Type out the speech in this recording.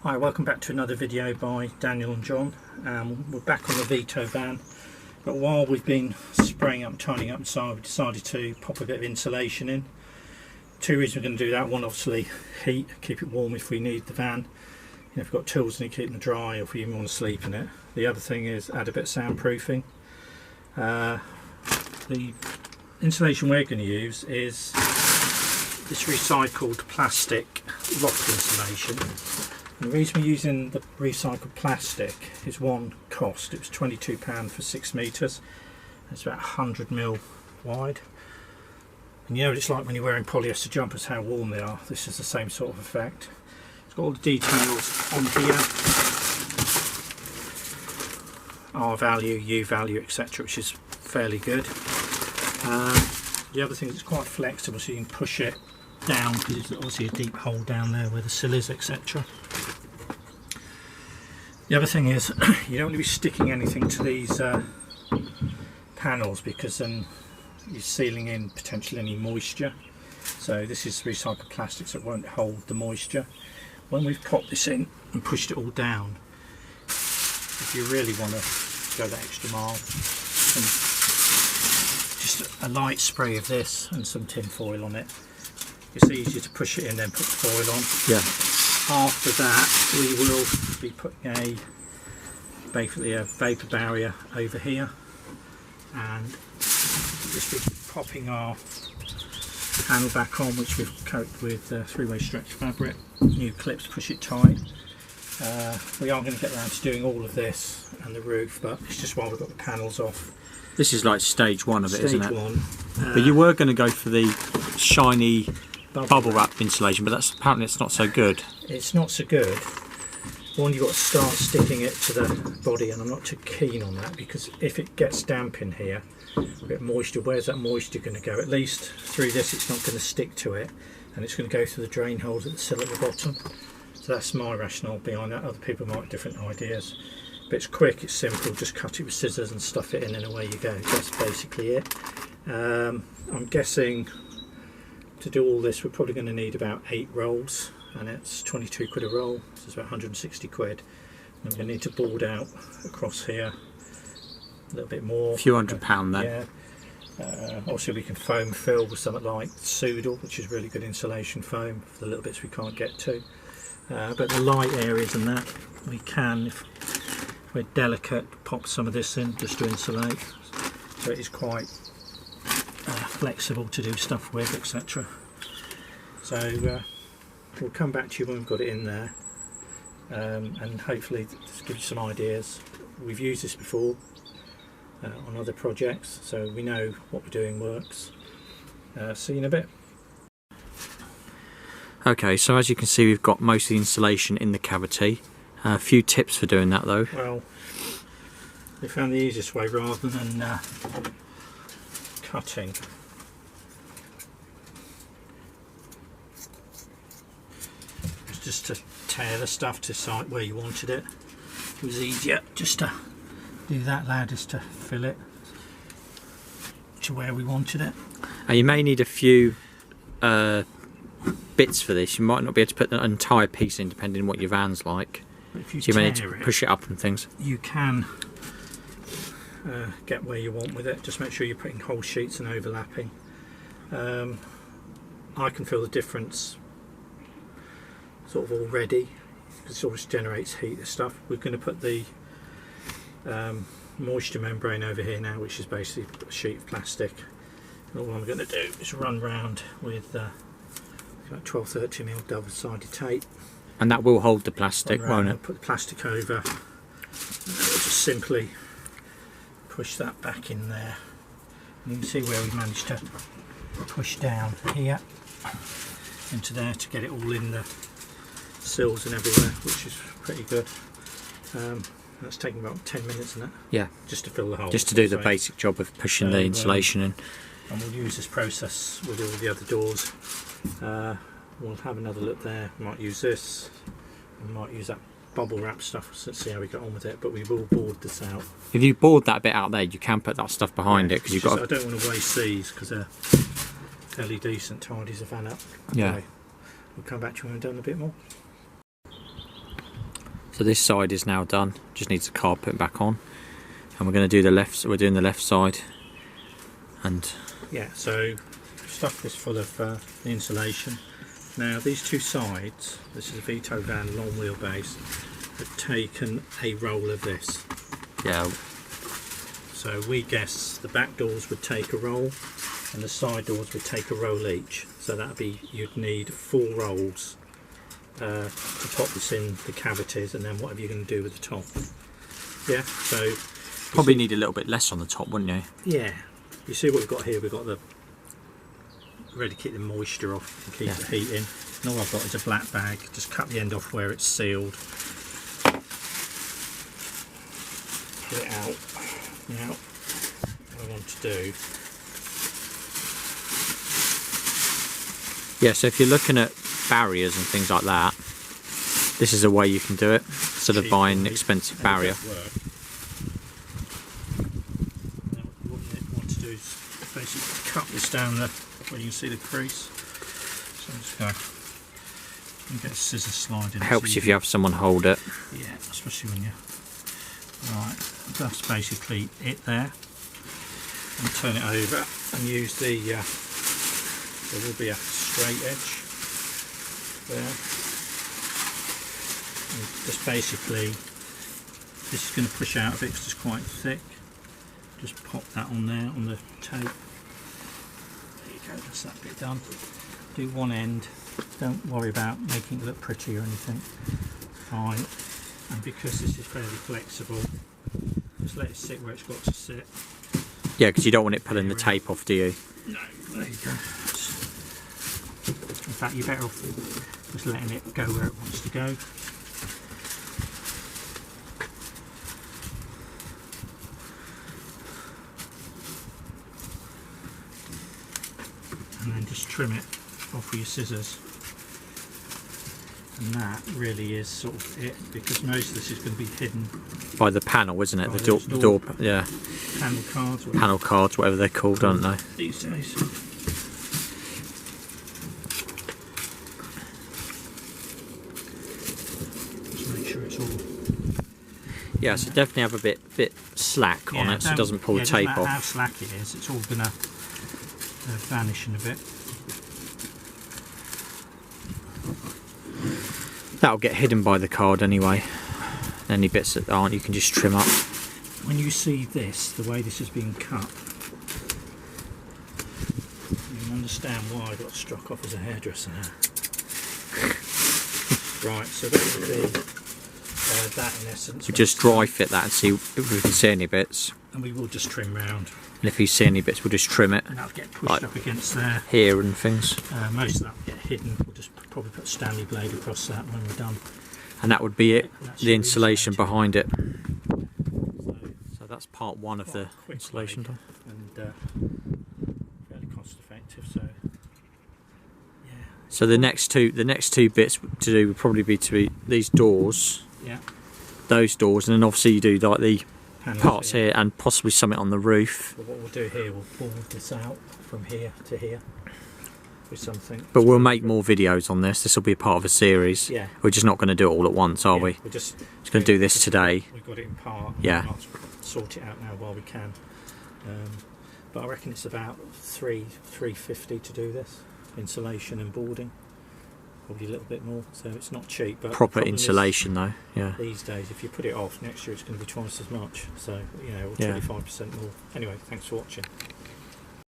Hi, welcome back to another video by Daniel and John. We're back on the Vito van, but while we've been spraying up and tidying up inside, we decided to pop a bit of insulation in. Two reasons we're going to do that: one, obviously heat, keep it warm if we need the van, if we've got tools and keep them dry, or if we even want to sleep in it. The other thing is add a bit of soundproofing. The insulation we're going to use is this recycled plastic rock insulation. And the reason we're using the recycled plastic is one, cost. It was £22 for 6 metres. It's about 100mm wide. And you know what it's like when you're wearing polyester jumpers, how warm they are. This is the same sort of effect. It's got all the details on here. R value, U value, etc., which is fairly good. The other thing is it's quite flexible, so you can push it down because there's obviously a deep hole down there where the sill is, etc. The other thing is you don't want to be sticking anything to these panels, because then you're sealing in potentially any moisture. So this is recycled plastic, so it won't hold the moisture. When we've popped this in and pushed it all down, if you really want to go that extra mile, then just a light spray of this and some tin foil on it. It's easier to push it in then put the foil on. Yeah. After that we will be putting basically a vapour barrier over here, and just be popping our panel back on, which we've coated with three-way stretch fabric. New clips, push it tight. We are going to get around to doing all of this and the roof, but it's just while we've got the panels off. This is like stage one of it, isn't it? Stage one. But you were going to go for the shiny bubble wrap insulation, but apparently it's not so good. It's not so good. One, you've got to start sticking it to the body, and I'm not too keen on that, because if it gets damp in here, a bit of moisture, where's that moisture going to go? At least through this it's not going to stick to it, and it's going to go through the drain holes at the sill at the bottom. So that's my rationale behind that. Other people might have different ideas. But it's quick, it's simple, just cut it with scissors and stuff it in and away you go. That's basically it. I'm guessing to do all this we're probably going to need about 8 rolls, and it's 22 quid a roll, so it's about 160 quid. And we're going to need to board out across here a little bit more. A few £100 then. Yeah. Also we can foam fill with something like Soodle, which is really good insulation foam for the little bits we can't get to. But the light areas and that, we can, if we're delicate, pop some of this in just to insulate. So it is quite flexible to do stuff with, etc. So we'll come back to you when we've got it in there, and hopefully this gives you some ideas. We've used this before on other projects, so we know what we're doing works. See you in a bit. Okay, so as you can see, we've got most of the insulation in the cavity. A few tips for doing that though. Well, we found the easiest way rather than cutting. It's just to tear the stuff to site where you wanted it. It was easier just to do that, allowed us to fill it to where we wanted it. And you may need a few bits for this. You might not be able to put the entire piece in depending on what your van's like. If you, so you may need to push it up and things. You can get where you want with it. Just make sure you're putting whole sheets and overlapping. I can feel the difference sort of already, because it always generates heat and stuff. We're going to put the moisture membrane over here now, which is basically a sheet of plastic. And all I'm going to do is run round with 12-13mm double-sided tape. And that will hold the plastic, won't it? Put the plastic over, and we'll just simply push that back in there. And you can see where we've managed to push down here into there to get it all in the sills and everywhere, which is pretty good. That's taking about 10 minutes, isn't it? Yeah. Just to fill the hole. Just to do the basic job of pushing the insulation in. And we'll use this process with all the other doors. We'll have another look there. We might use this. We might use that bubble wrap stuff. So let's see how we get on with it. But we will board this out. If you board that bit out there, you can put that stuff behind it, because you've got. I don't want to waste these because they're fairly decent. Tidies a van up. Yeah. Anyway, we'll come back to you when we've done a bit more. So this side is now done. Just needs the card put back on, and we're going to do the left. So we're doing the left side, and yeah. So stuff this full of the insulation. Now these two sides. This is a Vito van long wheelbase. Have taken a roll of this. yeah, So we guess the back doors would take a roll, and the side doors would take a roll each. So that'd be, you'd need 4 rolls to pop this in the cavities, and then whatever you're going to do with the top. Yeah, so probably need a little bit less on the top, wouldn't you? yeah, you see what we've got here. We've got the ready to keep the moisture off and keep the heat in. And all I've got is a black bag. Just cut the end off where it's sealed. Get it out. Now, what I want to do. Yeah, so if you're looking at barriers and things like that, this is a way you can do it instead of buying an expensive barrier. Now, what you want to do is basically cut this down the, where you can see the crease. So I'm just going to get a scissor slide in. It helps if you have someone hold it. Yeah, especially when you. Right, that's basically it there. And turn it over and use the. There will be a straight edge there. And just basically, this is going to push out a bit because it's quite thick. Just pop that on there on the tape. There you go, that's that bit done. Do one end. Don't worry about making it look pretty or anything. Fine. And because this is fairly flexible, just let it sit where it's got to sit. Yeah, because you don't want it pulling the tape off, do you? No, there you go. In fact, you're better off just letting it go where it wants to go. And then just trim it off with your scissors. And that really is sort of it, because most of this is going to be hidden By the panel, isn't it? by The door, yeah. panel cards. Panel cards, whatever they're called, aren't they? These days. Just make sure it's all. Yeah, so definitely have a bit slack on it, so it doesn't pull the tape doesn't matter how off. slack it is, it's all going to vanish in a bit. That'll get hidden by the card anyway. Any bits that aren't, you can just trim up. When you see this, the way this is being cut, you can understand why I got struck off as a hairdresser now. Right, so that would be that in essence. We just dry fit that and see if we can see any bits. And we will just trim round. And if you see any bits, we'll just trim it. And that'll get pushed Like up against there. here and things. Most of that will get hidden. We'll just probably put a Stanley blade across that when we're done. And that would be it, That's the your insulation insulating. behind it. So So that's part one of the quick insulation way done. and fairly cost effective. So yeah, So the next two bits to do would probably be these doors, yeah. those doors, and then obviously you do like the Panels parts here and possibly something on the roof. But what we'll do here, we'll pull this out from here to here with something. But we'll make more videos on this. This will be a part of a series. Yeah. We're just not going to do it all at once, are Yeah, we? we're just going to do this today. We've got it in part. Yeah. I'll sort it out now while we can. But I reckon it's about $350 to do this, insulation and boarding. Probably a little bit more, so it's not cheap. But Proper the problem is, insulation though, yeah. these days, if you put it off, next year it's going to be twice as much. So, you know, or Yeah. 25% more. Anyway, thanks for watching.